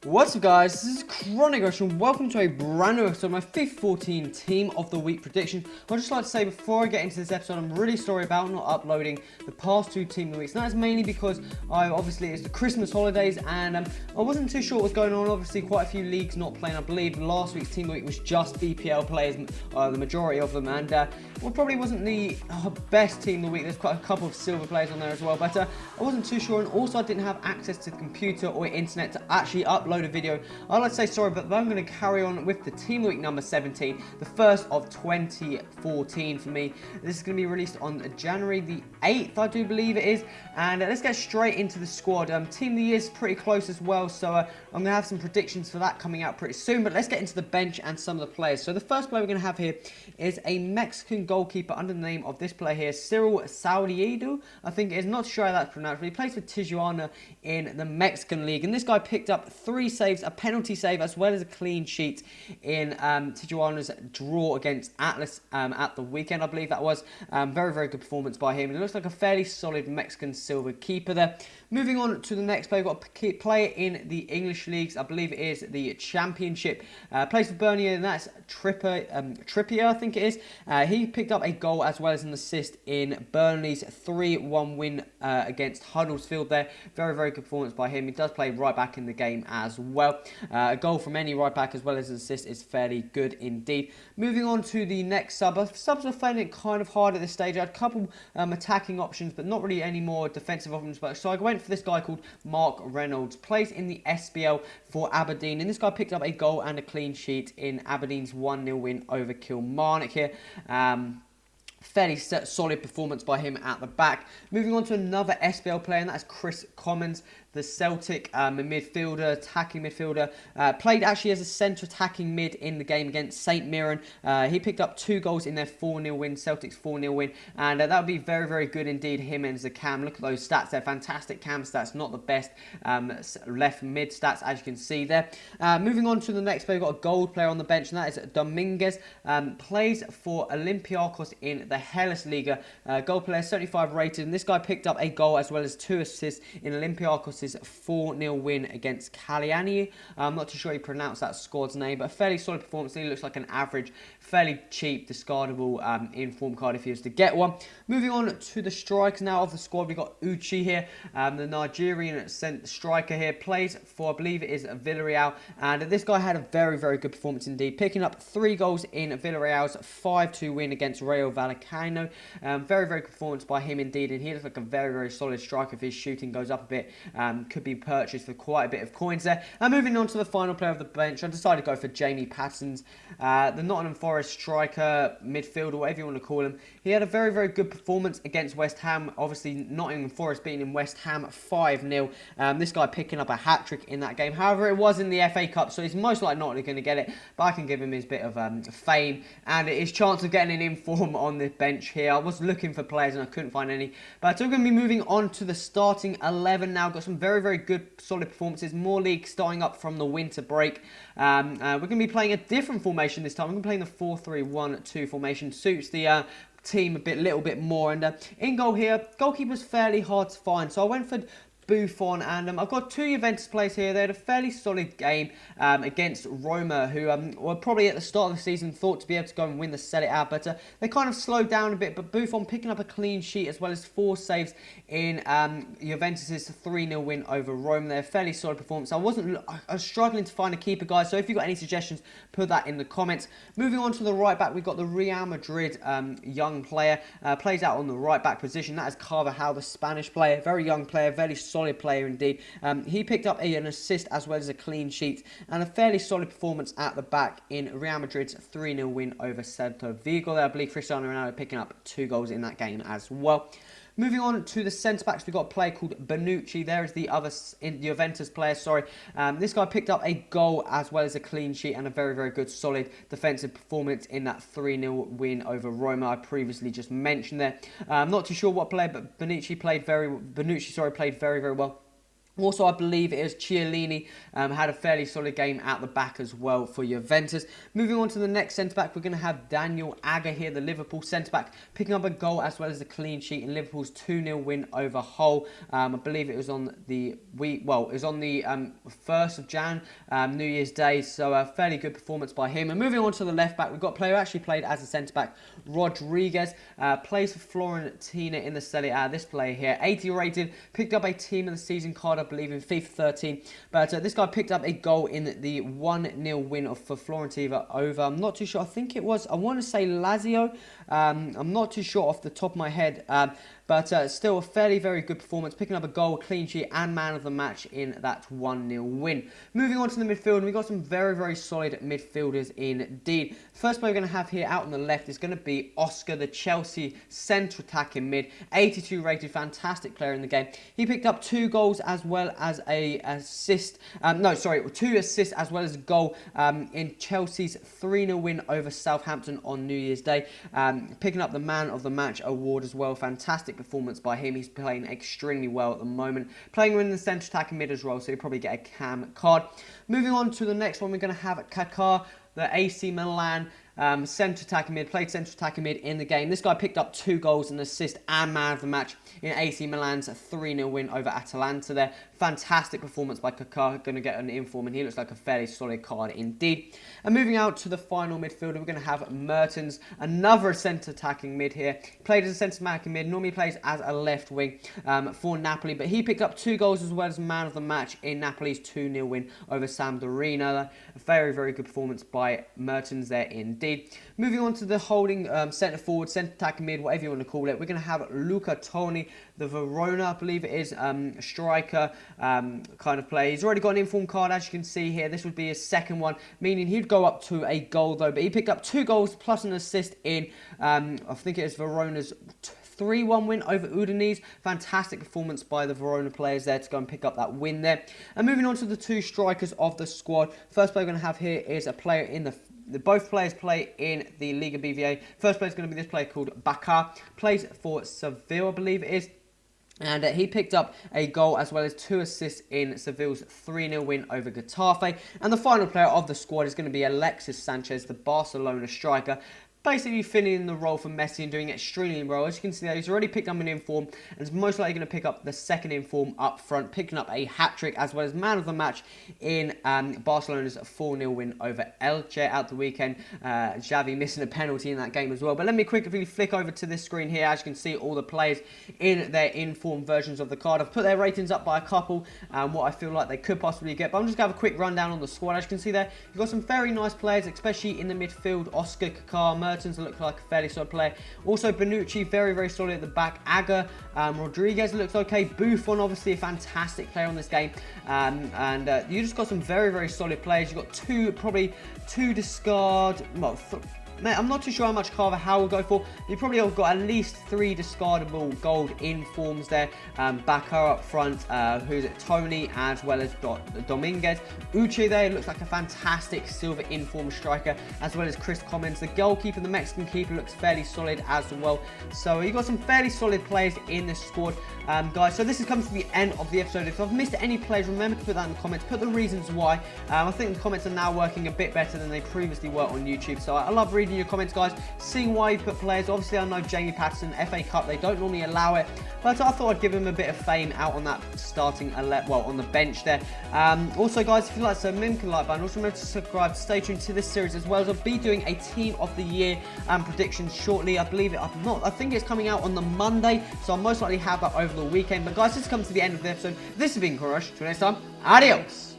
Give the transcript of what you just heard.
What's up guys, this is Chronic and welcome to a brand new episode of my FIFA 14 Team of the Week prediction. I'd just like to say before I get into this episode, I'm really sorry about not uploading the past two Team of the Weeks. And that is mainly because obviously it's the Christmas holidays and I wasn't too sure what was going on. Obviously quite a few leagues not playing. I believe last week's Team of the Week was just BPL players, the majority of them, and well, probably wasn't the best Team of the Week. There's quite a couple of silver players on there as well, but I wasn't too sure, and also I didn't have access to the computer or internet to actually upload a video. I'd like to say sorry, but I'm going to carry on with the Team of the Week number 17, the first of 2014 for me. This is going to be released on January the 8th, I do believe it is, and let's get straight into the squad. Team of the Year is pretty close as well, so I'm going to have some predictions for that coming out pretty soon, but let's get into the bench and some of the players. So the first player we're going to have here is a Mexican goalkeeper under the name of this player here, Cyril Saudiedo, I think it is. Not sure how that's pronounced, but he plays for Tijuana in the Mexican League, and this guy picked up 3 saves, a penalty save, as well as a clean sheet in Tijuana's draw against Atlas at the weekend, I believe that was. Very, very good performance by him. It looks like a fairly solid Mexican silver keeper there. Moving on to the next player, we've got a player in the English leagues, I believe it is the Championship. Plays for Burnley, and that's Trippier, I think it is. He picked up a goal as well as an assist in Burnley's 3-1 win against Huddersfield there. Very, very good performance by him. He does play right back in the game as well. A goal from any right back as well as an assist is fairly good indeed. Moving on to the next sub. Subs are finding it kind of hard at this stage. I had a couple attacking options, but not really any more defensive options. So I went for this guy called Mark Reynolds. Plays in the SBL for Aberdeen, and this guy picked up a goal and a clean sheet in Aberdeen's 1-0 win over Kilmarnock here. Fairly solid performance by him at the back. Moving on to another SBL player, and that's Chris Commons, the Celtic midfielder, attacking midfielder. Played actually as a centre attacking mid in the game against St Mirren. He picked up 2 goals in their 4-0 win, Celtic's 4-0 win, and that would be very, very good indeed, him as a cam. Look at those stats, they're fantastic cam stats, not the best left mid stats, as you can see there. Moving on to the next player, we've got a gold player on the bench, and that is Dominguez. Plays for Olympiacos in the Hellas Liga. Goal player, 75 rated, and this guy picked up a goal as well as 2 assists in Olympiacos' 4-0 win against Cagliari. I'm not too sure you pronounce that squad's name, but a fairly solid performance. He looks like an average, fairly cheap, discardable inform card if he was to get one. Moving on to the strikers now of the squad, we've got Uchi here, the Nigerian striker here, plays for, I believe it is Villarreal, and this guy had a very, very good performance indeed, picking up 3 goals in Villarreal's 5-2 win against Rayo Vallecano. Very, very good performance by him indeed, and he looks like a very, very solid striker. If his shooting goes up a bit, could be purchased for quite a bit of coins there. And moving on to the final player of the bench, I decided to go for Jamie Patersons, the Nottingham Forest striker, midfielder, whatever you want to call him. He had a very, very good performance against West Ham. Obviously, Nottingham Forest beating West Ham 5-0. This guy picking up a hat-trick in that game. However, it was in the FA Cup, so he's most likely not going to get it. But I can give him his bit of fame and his chance of getting an inform on the bench here. I was looking for players and I couldn't find any. But we're going to be moving on to the starting 11 now. Got some very, very good, solid performances. More leagues starting up from the winter break. We're going to be playing a different formation this time. We're going to be playing the 4-3-1-2 formation. Suits the team a little bit more. And in goal here, goalkeeper's fairly hard to find. So I went for Buffon, and I've got 2 Juventus players here. They had a fairly solid game against Roma, who were probably at the start of the season thought to be able to go and win the Serie A, but they kind of slowed down a bit. But Buffon picking up a clean sheet as well as 4 saves in Juventus' 3-0 win over Roma. They're a fairly solid performance. I was struggling to find a keeper, guys, so if you've got any suggestions, put that in the comments. Moving on to the right back, we've got the Real Madrid young player, plays out on the right back position. That is Carvajal, the Spanish player, very young player, very solid player indeed. He picked up an assist as well as a clean sheet and a fairly solid performance at the back in Real Madrid's 3-0 win over Celta Vigo. I believe Cristiano Ronaldo picking up 2 goals in that game as well. Moving on to the centre-backs, we've got a player called Bonucci. There is the other Juventus player, sorry. This guy picked up a goal as well as a clean sheet and a very, very good, solid defensive performance in that 3-0 win over Roma I previously just mentioned there. I'm not too sure what player, but Bonucci played very, very well. Also, I believe it was Chiellini had a fairly solid game at the back as well for Juventus. Moving on to the next centre-back, we're going to have Daniel Agger here, the Liverpool centre-back, picking up a goal as well as a clean sheet in Liverpool's 2-0 win over Hull. I believe it was on the 1st of Jan, New Year's Day, so a fairly good performance by him. And moving on to the left-back, we've got a player who actually played as a centre-back, Rodriguez, plays for Fiorentina in the Serie A. This player here, 80 rated, picked up a team of the season card, I believe, in FIFA 13. But this guy picked up a goal in the 1-0 win for Fiorentina over, I'm not too sure, I think it was, I want to say Lazio. I'm not too sure off the top of my head. But still a fairly very good performance, picking up a goal, clean sheet and man of the match in that 1-0 win. Moving on to the midfield, we've got some very, very solid midfielders indeed. The first player we're going to have here out on the left is going to be Oscar, the Chelsea centre attacking mid. 82 rated, fantastic player in the game. He picked up 2 goals as well as a assist. 2 assists as well as a goal in Chelsea's 3-0 win over Southampton on New Year's Day. Picking up the man of the match award as well. Fantastic performance by him. He's playing extremely well at the moment. Playing in the centre attacking mid as well, so he'll probably get a cam card. Moving on to the next one, we're going to have Kaká, the AC Milan centre attacking mid, played centre attacking mid in the game. This guy picked up 2 goals, an assist and man of the match in AC Milan's 3-0 win over Atalanta there. Fantastic performance by Kaká, going to get an inform, and he looks like a fairly solid card indeed. And moving out to the final midfielder, we're going to have Mertens, another centre attacking mid here. Played as a centre attacking mid, normally plays as a left wing for Napoli, but he picked up 2 goals as well as man of the match in Napoli's 2-0 win over Sampdoria. A very, very good performance by Mertens there indeed. Moving on to the holding centre forward, centre attacking mid, whatever you want to call it, we're going to have Luca Toni, the Verona, I believe it is, striker kind of player. He's already got an inform card, as you can see here. This would be his second one, meaning he'd go up to a goal though, but he picked up 2 goals plus an assist in, I think it is Verona's 3-1 win over Udinese. Fantastic performance by the Verona players there to go and pick up that win there. And moving on to the 2 strikers of the squad. First player we're going to have here is a player in both players play in the Liga BVA. First player is going to be this player called Bakar. Plays for Seville, I believe it is. And he picked up a goal as well as 2 assists in Seville's 3-0 win over Getafe. And the final player of the squad is going to be Alexis Sanchez, the Barcelona striker. Basically filling in the role for Messi and doing extremely well. As you can see there, he's already picked up an inform and is most likely going to pick up the second inform up front, picking up a hat-trick as well as man of the match in Barcelona's 4-0 win over Elche out the weekend. Xavi missing a penalty in that game as well. But let me quickly flick over to this screen here. As you can see, all the players in their inform versions of the card. I've put their ratings up by a couple, what I feel like they could possibly get. But I'm just going to have a quick rundown on the squad. As you can see there, you've got some very nice players, especially in the midfield. Oscar, Kaká, Mertens looks like a fairly solid player. Also, Bonucci, very, very solid at the back. Agger, Rodriguez looks okay. Buffon, obviously a fantastic player on this game. You just got some very, very solid players. You've got probably two discard, well, I'm not too sure how much Carvajal will go for. You probably have got at least 3 discardable gold informs there. Bakar up front, who's it? Tony, as well as Dominguez. Uche there looks like a fantastic silver inform striker, as well as Chris Commons. The goalkeeper, the Mexican keeper, looks fairly solid as well. So you've got some fairly solid players in this squad, guys. So this has come to the end of the episode. If I've missed any players, remember to put that in the comments. Put the reasons why. I think the comments are now working a bit better than they previously were on YouTube. So I love reading your comments, guys, seeing why you put players. Obviously, I know Jamie Patterson, FA Cup, they don't normally allow it, but I thought I'd give him a bit of fame out on that starting, on the bench there. Also, guys, if you like, so remember to like button. Also, remember to subscribe. Stay tuned to this series as well, as I'll be doing a Team of the Year predictions shortly. I believe it. I think it's coming out on the Monday, so I'll most likely have that over the weekend. But guys, this has come to the end of the episode. This has been Kurosh. Till next time, adios.